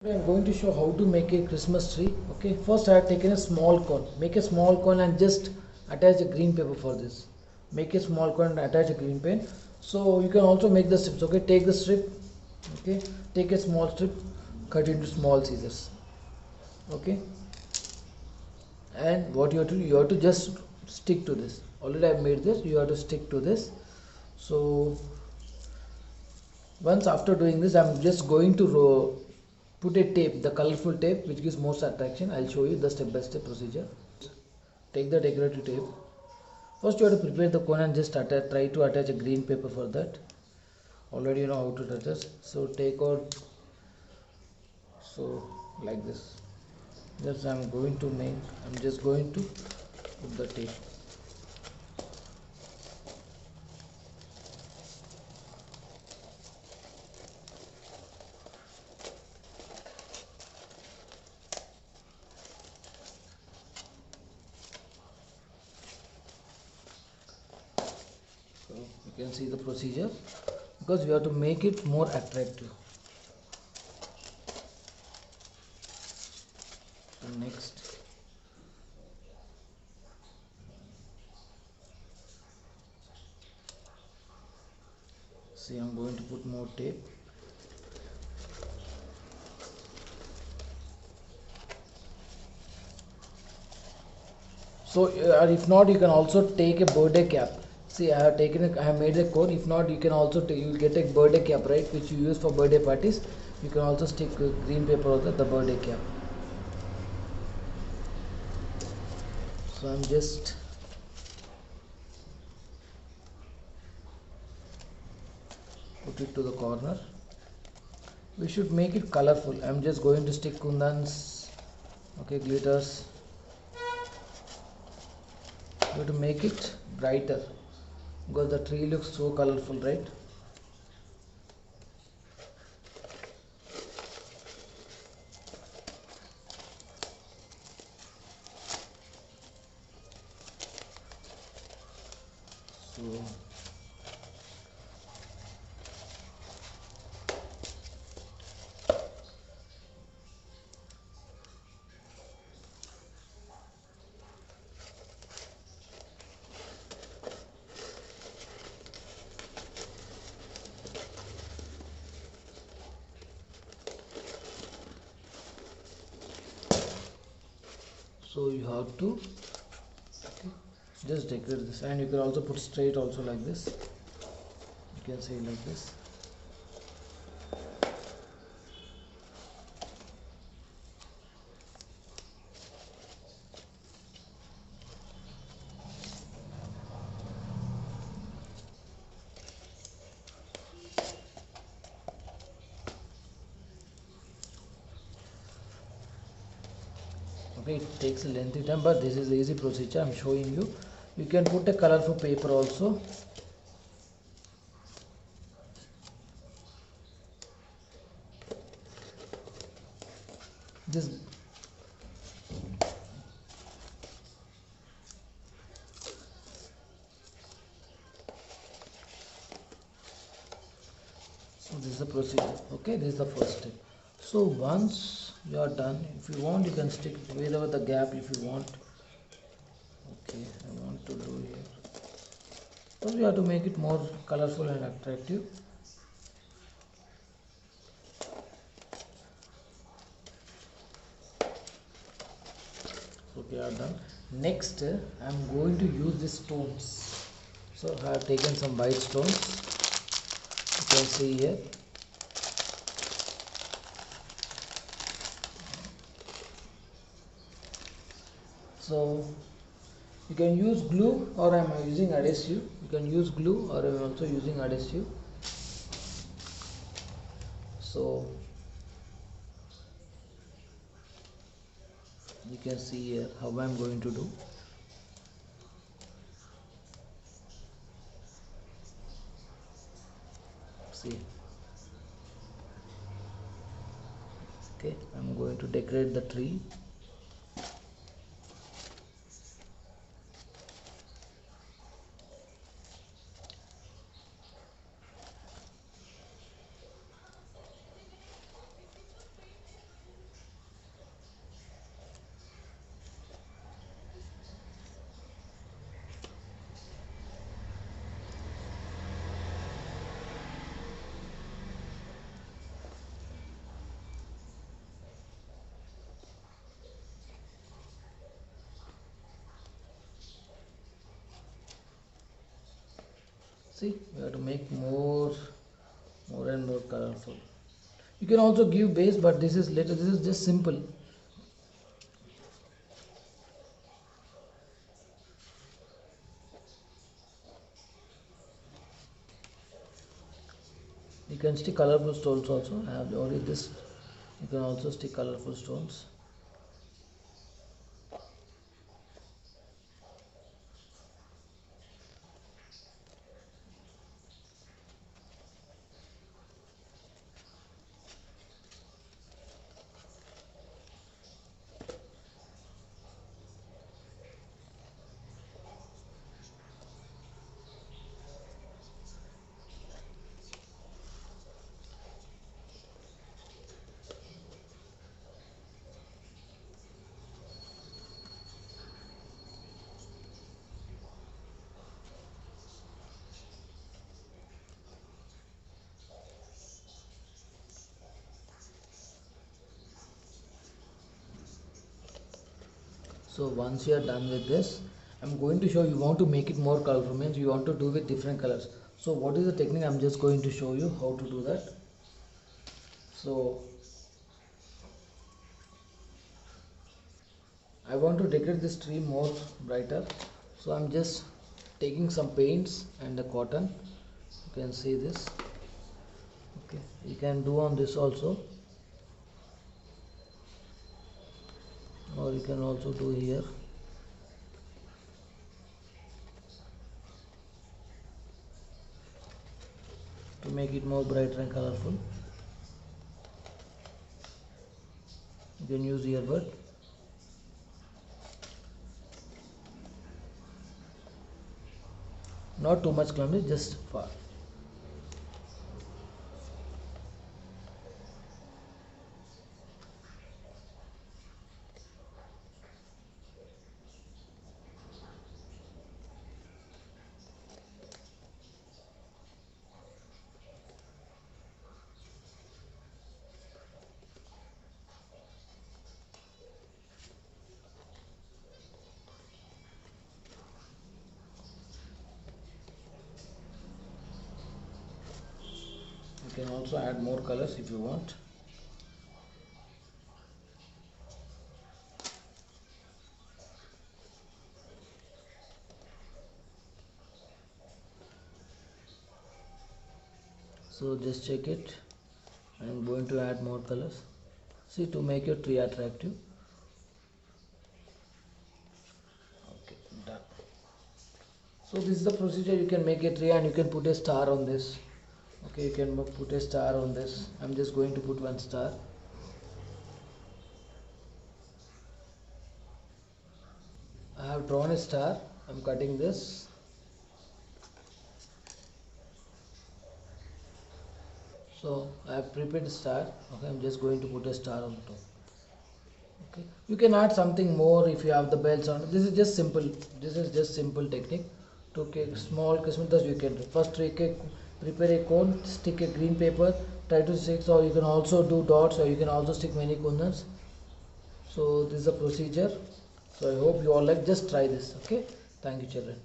Today I'm going to show how to make a Christmas tree. Okay, first I have taken a small cone. Make a small cone and just attach a green paper for this. Make a small cone and attach a green pen. So you can also make the strips. Okay, take the strip. Okay, take a small strip, cut into small scissors. Okay, and what you have to just stick to this. Already I made this. You have to stick to this. So once after doing this, I'm just going to put a tape, the colorful tape which gives most attraction. I'll show you the step by step procedure. Take the decorative tape. First you have to prepare the cone and just try to attach a green paper for that. Already you know how to attach. So take out, so like this. Just I'm just going to put the tape. So you can see the procedure, because we have to make it more attractive. So next, see, I'm going to put more tape. So or if not, you can also take a birthday cap. See, I have made a cone. If not, you can also you will get a birthday cap, right, which you use for birthday parties. You can also stick green paper over the birthday cap. So I'm just put it to the corner. We should make it colorful. I'm just going to stick kundans, okay, glitters. You have to make it brighter, because the tree looks so colorful, right? So you have to, okay, just decorate this, and you can also put straight also like this. You can say like this. Okay, it takes a lengthy time, but this is the easy procedure I'm showing you. You can put a colorful paper also. This, so this is the procedure. Okay, this is the first step. So once you are done, if you want, you can stick wherever the gap if you want. Okay, I want to do here. So you have to make it more colorful and attractive. Okay, are done. Next, I'm going to use the stones. So I have taken some white stones. You can see here. So you can use glue, or I'm using adhesive. You can use glue, or I'm also using adhesive. So you can see here how I'm going to do. See, okay, I'm going to decorate the tree. See, we have to make more and more colorful. You can also give base, but this is later. This is just simple. You can stick colorful stones also. I have already this. You can also stick colorful stones. So once you are done with this, I'm going to show you want to make it more colorful, means you want to do with different colors. So what is the technique? I'm just going to show you how to do that. So I want to decorate this tree more brighter. So I'm just taking some paints and the cotton. You can see this. Okay, you can do on this also, or you can also do here. To make it more brighter and colorful, you can use earbud. Not too much clumsy, just far. You can also add more colors if you want. So just check it. I'm going to add more colors. See, to make your tree attractive. Okay, done. So this is the procedure. You can make a tree and you can put a star on this. Okay, you can put a star on this. I'm just going to put one star. I have drawn a star. I'm cutting this. So I have prepared a star. Okay, I'm just going to put a star on top. Okay, you can add something more if you have the bells on. This is just simple. This is just simple technique. To make small Christmas you can do. First prepare a cone, stick a green paper, try to stick, or you can also do dots, or you can also stick many kundans. So this is the procedure. So I hope you all like, just try this. Okay, thank you children.